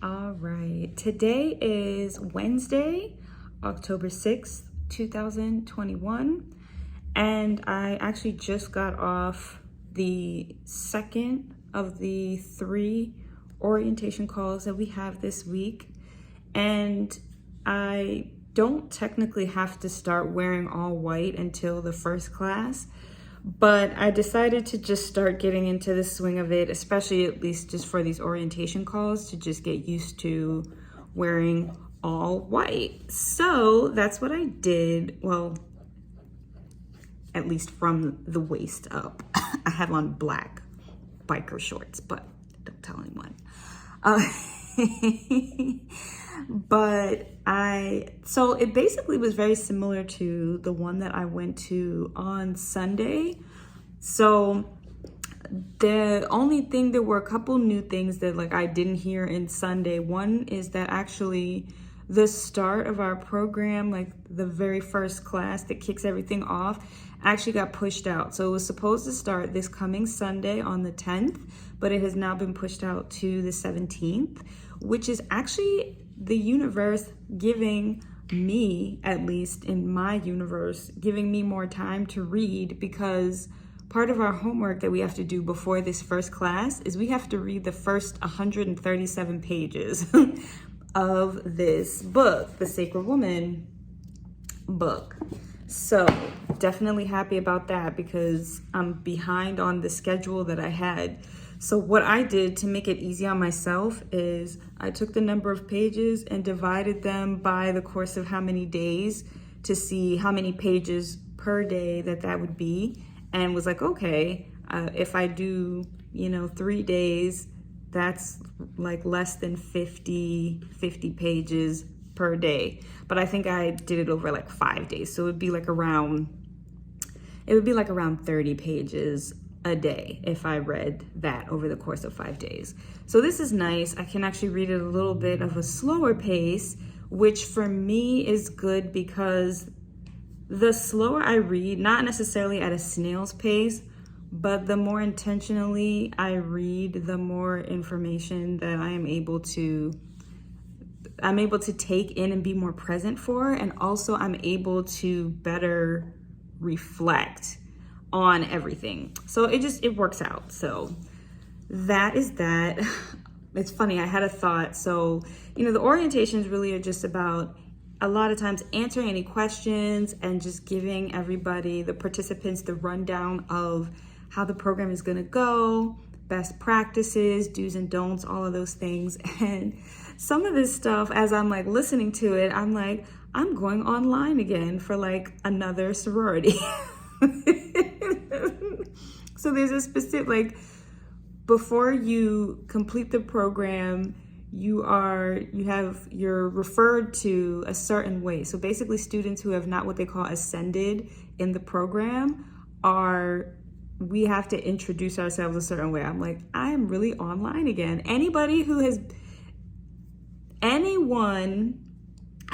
All right, today is Wednesday, October 6th, 2021, and I actually just got off the second of the 3 orientation calls that we have this week, and I don't technically have to start wearing all white until the first class, but I decided to just start getting into the swing of it, especially at least just for these orientation calls, to just get used to wearing all white. So that's what I did. Well, at least from the waist up. I have on black biker shorts, but don't tell anyone. So it basically was very similar to the one that I went to on Sunday. So the only thing, there were a couple new things that I didn't hear in Sunday. One is that actually the start of our program, the very first class that kicks everything off, actually got pushed out. So it was supposed to start this coming Sunday on the 10th, but it has now been pushed out to the 17th, which is actually the universe giving me, at least in my universe, giving me more time to read, because part of our homework that we have to do before this first class is we have to read the first 137 pages of this book, The Sacred Woman book. So definitely happy about that because I'm behind on the schedule that I had. So what I did to make it easy on myself is I took the number of pages and divided them by the course of how many days to see how many pages per day that would be, and was like, okay, if I do, 3 days, that's less than 50 pages per day. But I think I did it over 5 days. So it would be around 30 pages a day if I read that over the course of 5 days. So this is nice. I can actually read it a little bit of a slower pace, which for me is good because the slower I read, not necessarily at a snail's pace, but the more intentionally I read, the more information that I'm able to take in and be more present for, and also I'm able to better reflect on everything. So it works out. So that is that. It's funny, I had a thought. So, the orientations really are just about a lot of times answering any questions and just giving everybody, the participants, the rundown of how the program is going to go, best practices, do's and don'ts, all of those things. And some of this stuff, as I'm listening to it, I'm I'm going online again for another sorority. So there's a specific, before you complete the program, you're referred to a certain way. So basically students who have not what they call ascended in the program we have to introduce ourselves a certain way. I'm I'm really online again. Anyone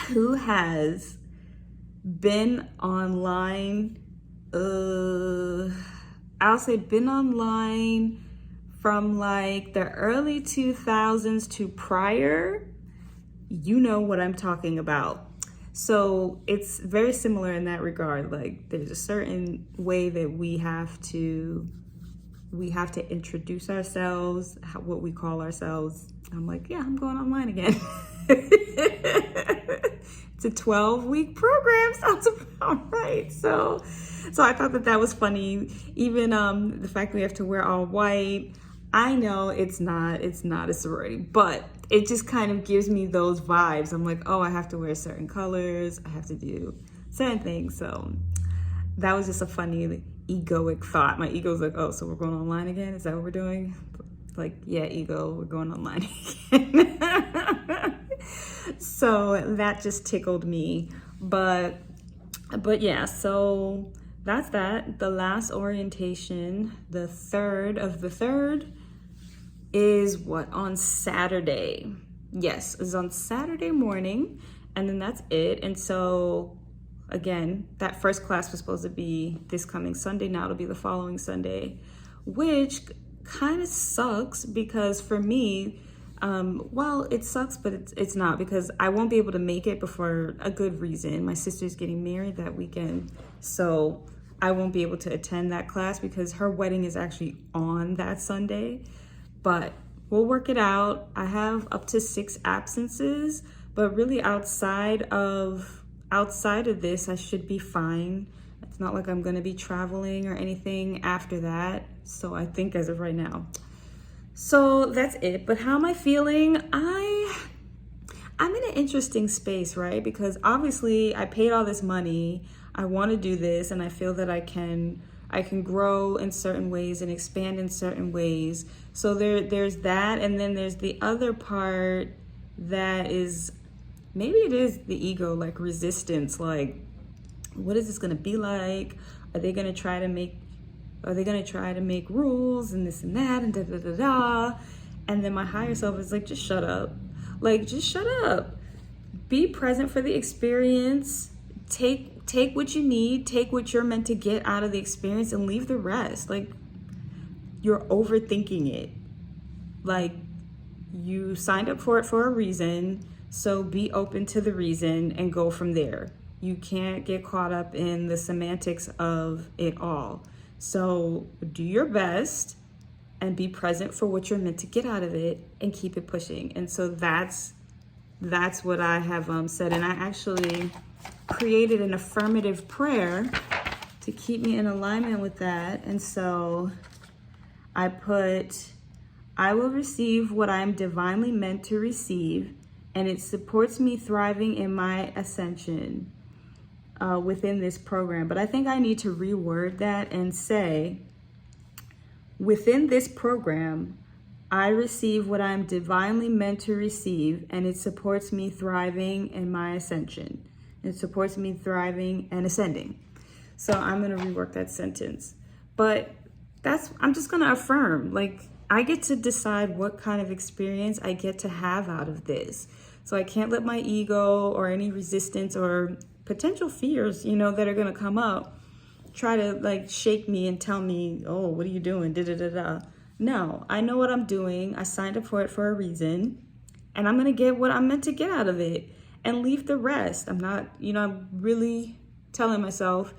who has been online, I'll say been online from the early 2000s to prior, you know what I'm talking about. So it's very similar in that regard. There's a certain way that we have to introduce ourselves, what we call ourselves. I'm yeah, I'm going online again. It's a 12-week program, sounds about right. So I thought that was funny. Even the fact that we have to wear all white. I know it's not a sorority, but it just kind of gives me those vibes. I'm oh, I have to wear certain colors. I have to do certain things. So that was just a funny egoic thought. My ego's oh, so we're going online again? Is that what we're doing? Yeah, ego, we're going online again. So that just tickled me. But yeah, so that's that. The last orientation, the third of the third, is on Saturday. Yes, it's on Saturday morning, and then that's it. And so again, that first class was supposed to be this coming Sunday. Now it'll be the following Sunday, which kind of sucks because for me, Well, it sucks, but it's not, because I won't be able to make it, but for a good reason. My sister's getting married that weekend, so I won't be able to attend that class because her wedding is actually on that Sunday. But we'll work it out. I have up to 6 absences, but really outside of this, I should be fine. It's not like I'm gonna be traveling or anything after that. So I think as of right now. So that's it. But how am I feeling? I'm in an interesting space, right? Because obviously I paid all this money. I want to do this, and I feel that I can grow in certain ways and expand in certain ways. So there's that, and then there's the other part that is, maybe it is the ego, like resistance, like what is this going to be like? Are they going to try to make rules and this and that and da da da da? And then my higher self is like, just shut up. Like, just shut up. Be present for the experience. Take what you need, take what you're meant to get out of the experience, and leave the rest. Like, you're overthinking it. Like, you signed up for it for a reason, so be open to the reason and go from there. You can't get caught up in the semantics of it all. So do your best and be present for what you're meant to get out of it and keep it pushing. And so that's what I have said. And I actually created an affirmative prayer to keep me in alignment with that. And so I put, I will receive what I am divinely meant to receive, and it supports me thriving in my ascension within this program. But I think I need to reword that and say, within this program, I receive what I'm divinely meant to receive, and it supports me thriving in my ascension. It supports me thriving and ascending. So I'm going to rework that sentence. But I'm just going to affirm, like, I get to decide what kind of experience I get to have out of this. So I can't let my ego or any resistance or potential fears, that are going to come up, try to like shake me and tell me, oh, what are you doing? Da, da, da, da. No, I know what I'm doing. I signed up for it for a reason, and I'm going to get what I'm meant to get out of it and leave the rest. I'm not, I'm really telling myself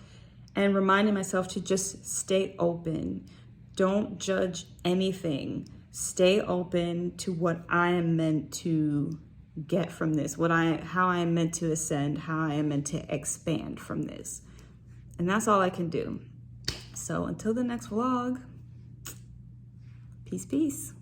and reminding myself to just stay open. Don't judge anything. Stay open to what I am meant to get from this, how I am meant to ascend, how I am meant to expand from this. And that's all I can do. So until the next vlog, peace, peace.